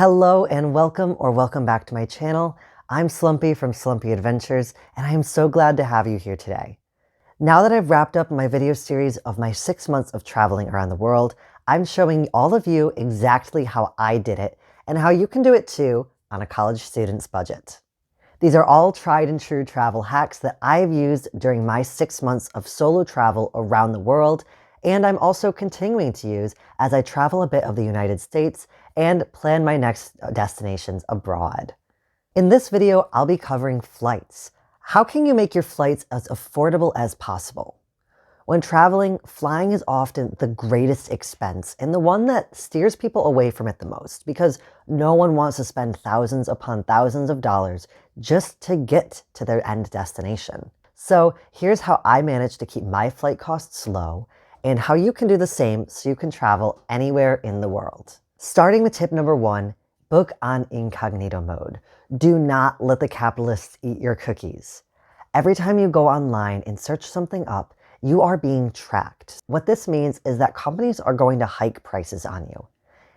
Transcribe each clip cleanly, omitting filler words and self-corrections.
Hello and welcome back to my channel. I'm Slumpy from Slumpy Adventures, and I am so glad to have you here today. Now that I've wrapped up my video series of my 6 months of traveling around the world, I'm showing all of you exactly how I did it and how you can do it too on a college student's budget. These are all tried and true travel hacks that I've used during my 6 months of solo travel around the world, and I'm also continuing to use as I travel a bit of the United States and plan my next destinations abroad. In this video, I'll be covering flights. How can you make your flights as affordable as possible? When traveling, flying is often the greatest expense and the one that steers people away from it the most because no one wants to spend thousands upon thousands of dollars just to get to their end destination. So here's how I managed to keep my flight costs low and how you can do the same so you can travel anywhere in the world. Starting with tip number 1, book on incognito mode. Do not let the capitalists eat your cookies. Every time you go online and search something up, you are being tracked. What this means is that companies are going to hike prices on you.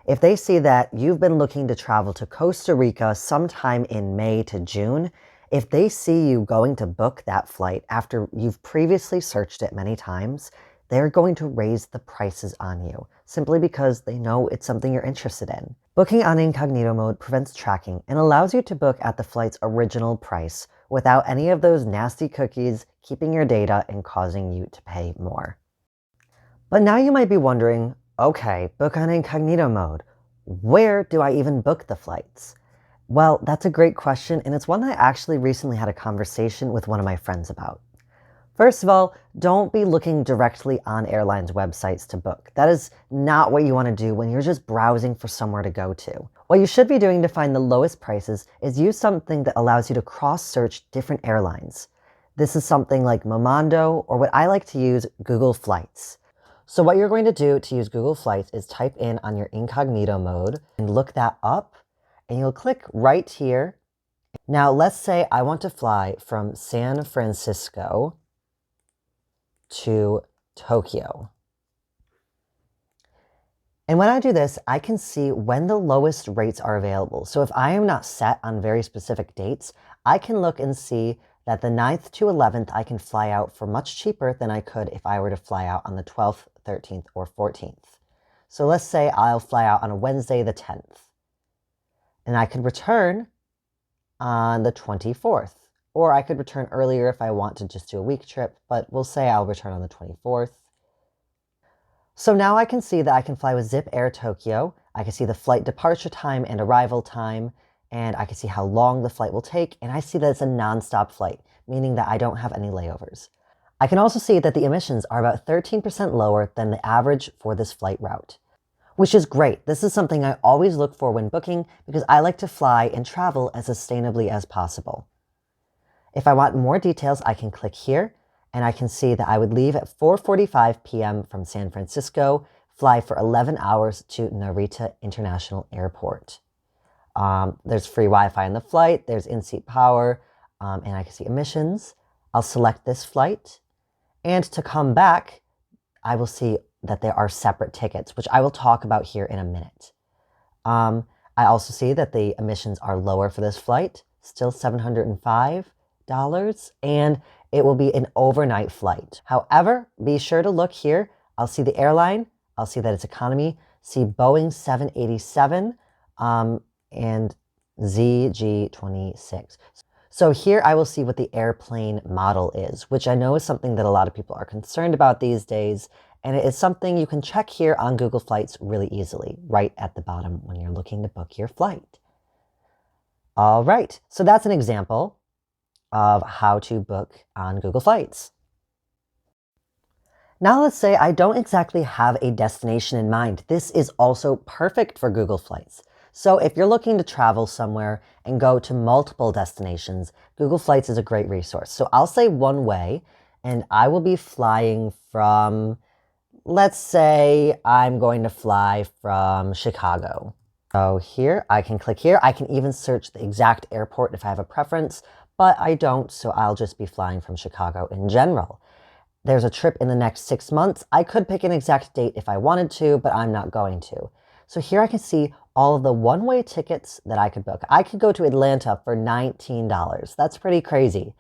If they see that you've been looking to travel to Costa Rica sometime in May to June, if they see you going to book that flight after you've previously searched it many times, they're going to raise the prices on you simply because they know it's something you're interested in. Booking on incognito mode prevents tracking and allows you to book at the flight's original price without any of those nasty cookies keeping your data and causing you to pay more. But now you might be wondering, okay, book on incognito mode. Where do I even book the flights? Well, that's a great question, and it's one I actually recently had a conversation with one of my friends about. First of all, don't be looking directly on airlines' websites to book. That is not what you want to do when you're just browsing for somewhere to go to. What you should be doing to find the lowest prices is use something that allows you to cross-search different airlines. This is something like Momondo, or what I like to use, Google Flights. So what you're going to do to use Google Flights is type in on your incognito mode and look that up, and you'll click right here. Now let's say I want to fly from San Francisco to Tokyo. And when I do this, I can see when the lowest rates are available. So if I am not set on very specific dates, I can look and see that the 9th to 11th I can fly out for much cheaper than I could if I were to fly out on the 12th, 13th, or 14th. So let's say I'll fly out on a Wednesday the 10th. And I could return on the 24th. Or I could return earlier if I want to just do a week trip, but we'll say I'll return on the 24th. So now I can see that I can fly with Zip Air Tokyo. I can see the flight departure time and arrival time, and I can see how long the flight will take, and I see that it's a non-stop flight, meaning that I don't have any layovers. I can also see that the emissions are about 13% lower than the average for this flight route, which is great. This is something I always look for when booking because I like to fly and travel as sustainably as possible. If I want more details, I can click here and I can see that I would leave at 4:45 p.m. from San Francisco, fly for 11 hours to Narita International Airport. There's free Wi-Fi on the flight, there's in-seat power, and I can see emissions. I'll select this flight, and to come back, I will see that there are separate tickets, which I will talk about here in a minute. I also see that the emissions are lower for this flight, still $705. And it will be an overnight flight. However, be sure to look here. I'll see the airline. I'll see that it's economy. See Boeing 787 and ZG26. So here I will see what the airplane model is, which I know is something that a lot of people are concerned about these days. And it is something you can check here on Google Flights really easily, right at the bottom when you're looking to book your flight. All right, so that's an example of how to book on Google Flights. Now let's say I don't exactly have a destination in mind. This is also perfect for Google Flights. So if you're looking to travel somewhere and go to multiple destinations, Google Flights is a great resource. So I'll say one way, and I will be flying from, let's say I'm going to fly from Chicago. So here, I can click here. I can even search the exact airport if I have a preference, but I don't, so I'll just be flying from Chicago in general. There's a trip in the next 6 months. I could pick an exact date if I wanted to, but I'm not going to. So here I can see all of the one-way tickets that I could book. I could go to Atlanta for $19. That's pretty crazy.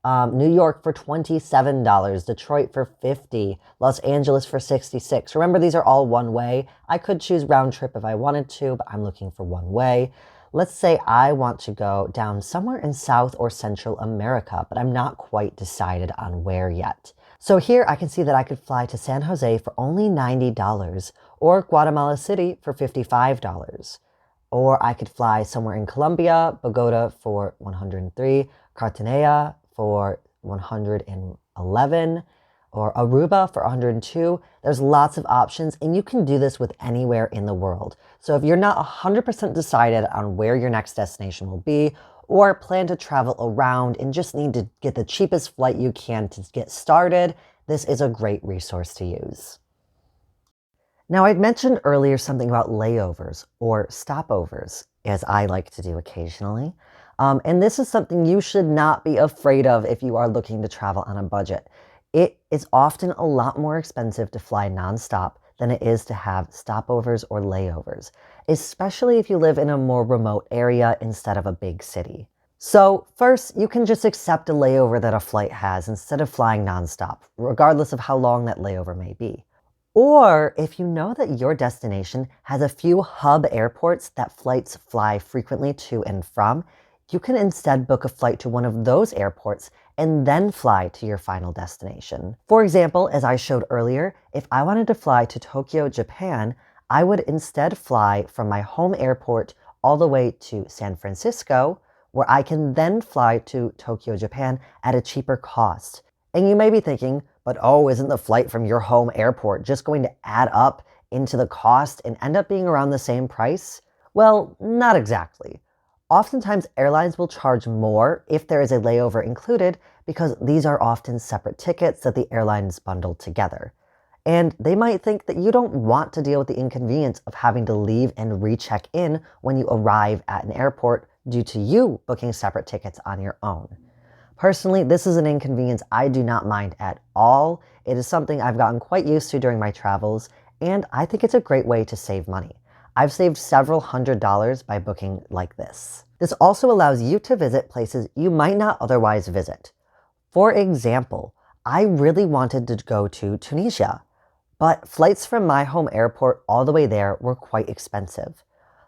New York for $27, Detroit for $50, Los Angeles for $66. Remember, these are all one way. I could choose round trip if I wanted to, but I'm looking for one way. Let's say I want to go down somewhere in South or Central America, but I'm not quite decided on where yet. So here I can see that I could fly to San Jose for only $90 or Guatemala City for $55. Or I could fly somewhere in Colombia, Bogota for $103, Cartagena for $111, or Aruba for $102. There's lots of options, and you can do this with anywhere in the world. So if you're not 100% decided on where your next destination will be, or plan to travel around and just need to get the cheapest flight you can to get started, this is a great resource to use. Now, I'd mentioned earlier something about layovers or stopovers, as I like to do occasionally. And this is something you should not be afraid of if you are looking to travel on a budget. It is often a lot more expensive to fly nonstop than it is to have stopovers or layovers, especially if you live in a more remote area instead of a big city. So first, you can just accept a layover that a flight has instead of flying nonstop, regardless of how long that layover may be. Or if you know that your destination has a few hub airports that flights fly frequently to and from, you can instead book a flight to one of those airports and then fly to your final destination. For example, as I showed earlier, if I wanted to fly to Tokyo, Japan, I would instead fly from my home airport all the way to San Francisco, where I can then fly to Tokyo, Japan at a cheaper cost. And you may be thinking, but oh, isn't the flight from your home airport just going to add up into the cost and end up being around the same price? Well, not exactly. Oftentimes, airlines will charge more if there is a layover included because these are often separate tickets that the airlines bundle together. And they might think that you don't want to deal with the inconvenience of having to leave and recheck in when you arrive at an airport due to you booking separate tickets on your own. Personally, this is an inconvenience I do not mind at all. It is something I've gotten quite used to during my travels, and I think it's a great way to save money. I've saved several $100s by booking like this. This also allows you to visit places you might not otherwise visit. For example, I really wanted to go to Tunisia, but flights from my home airport all the way there were quite expensive.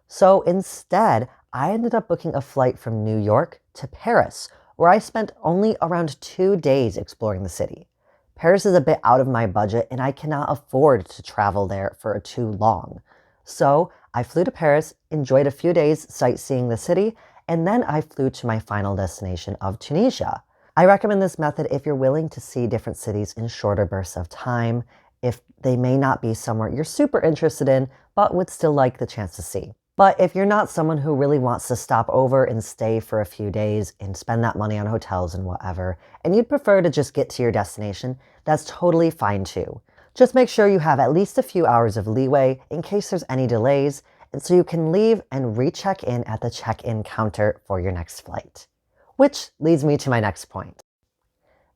So instead, I ended up booking a flight from New York to Paris, where I spent only around 2 days exploring the city. Paris is a bit out of my budget, and I cannot afford to travel there for too long. So I flew to Paris, enjoyed a few days sightseeing the city, and then I flew to my final destination of Tunisia. I recommend this method if you're willing to see different cities in shorter bursts of time, if they may not be somewhere you're super interested in, but would still like the chance to see. But if you're not someone who really wants to stop over and stay for a few days and spend that money on hotels and whatever, and you'd prefer to just get to your destination, that's totally fine too. Just make sure you have at least a few hours of leeway in case there's any delays, and so you can leave and recheck in at the check-in counter for your next flight. Which leads me to my next point.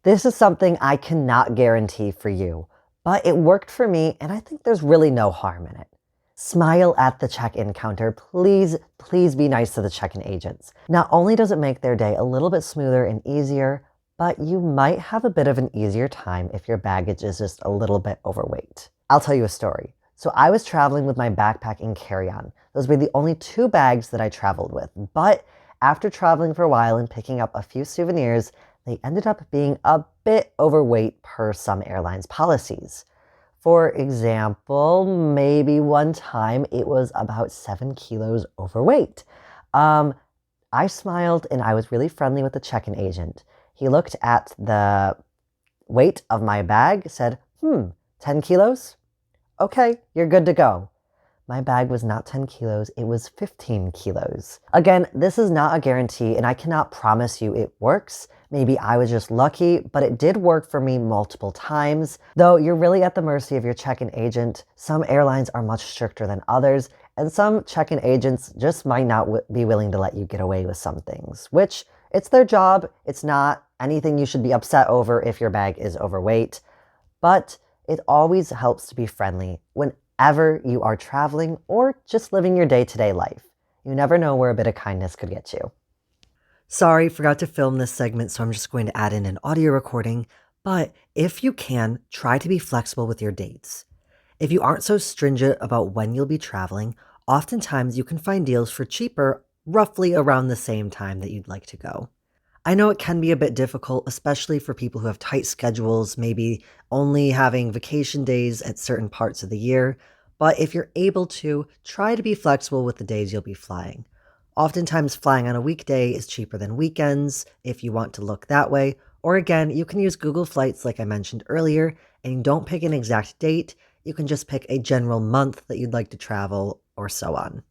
This is something I cannot guarantee for you, but it worked for me, and I think there's really no harm in it. Smile at the check-in counter. Please, please be nice to the check-in agents. Not only does it make their day a little bit smoother and easier, but you might have a bit of an easier time if your baggage is just a little bit overweight. I'll tell you a story. So I was traveling with my backpack and carry-on. Those were the only 2 bags that I traveled with. But after traveling for a while and picking up a few souvenirs, they ended up being a bit overweight per some airlines' policies. For example, maybe one time it was about 7 kilos overweight. I smiled and I was really friendly with the check-in agent. He looked at the weight of my bag, said, 10 kilos? Okay, you're good to go. My bag was not 10 kilos, it was 15 kilos. Again, this is not a guarantee and I cannot promise you it works. Maybe I was just lucky, but it did work for me multiple times. Though you're really at the mercy of your check-in agent. Some airlines are much stricter than others, and some check-in agents just might not be willing to let you get away with some things, which it's their job. It's not anything you should be upset over if your bag is overweight, but it always helps to be friendly when wherever you are traveling or just living your day-to-day life. You never know where a bit of kindness could get you. Sorry, forgot to film this segment, so I'm just going to add in an audio recording. But if you can, try to be flexible with your dates. If you aren't so stringent about when you'll be traveling, oftentimes you can find deals for cheaper roughly around the same time that you'd like to go. I know it can be a bit difficult, especially for people who have tight schedules, maybe only having vacation days at certain parts of the year. But if you're able to, try to be flexible with the days you'll be flying. Oftentimes, flying on a weekday is cheaper than weekends if you want to look that way. Or again, you can use Google Flights like I mentioned earlier, and don't pick an exact date. You can just pick a general month that you'd like to travel, or so on.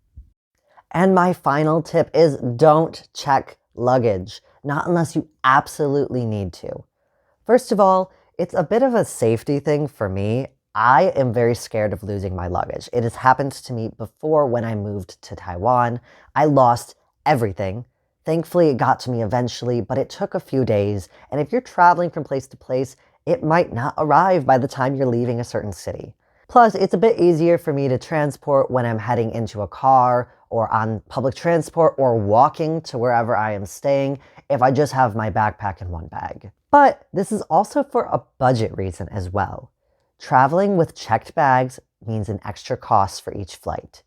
And my final tip is don't check luggage, not unless you absolutely need to. First of all, it's a bit of a safety thing for me. I am very scared of losing my luggage. It has happened to me before when I moved to Taiwan. I lost everything. Thankfully, it got to me eventually, but it took a few days. And if you're traveling from place to place, it might not arrive by the time you're leaving a certain city. Plus, it's a bit easier for me to transport when I'm heading into a car or on public transport or walking to wherever I am staying if I just have my backpack in one bag. But this is also for a budget reason as well. Traveling with checked bags means an extra cost for each flight.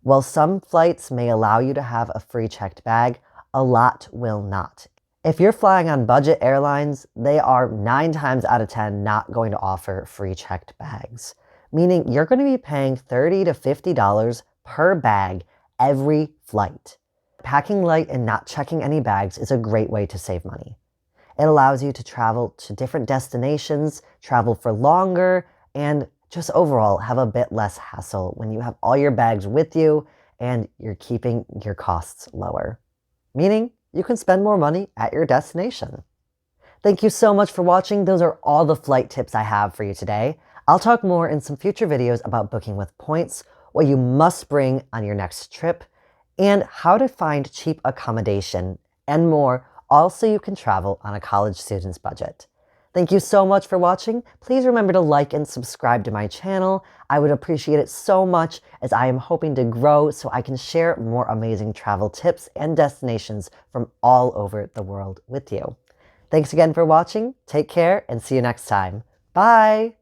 While some flights may allow you to have a free checked bag, a lot will not. If you're flying on budget airlines, they are 9 times out of 10 not going to offer free checked bags, meaning you're going to be paying $30 to $50 per bag every flight. Packing light and not checking any bags is a great way to save money. It allows you to travel to different destinations, travel for longer, and just overall have a bit less hassle when you have all your bags with you and you're keeping your costs lower, meaning you can spend more money at your destination. Thank you so much for watching. Those are all the flight tips I have for you today. I'll talk more in some future videos about booking with points, what you must bring on your next trip, and how to find cheap accommodation and more, all so you can travel on a college student's budget. Thank you so much for watching. Please remember to like and subscribe to my channel. I would appreciate it so much, as I am hoping to grow so I can share more amazing travel tips and destinations from all over the world with you. Thanks again for watching. Take care and see you next time. Bye!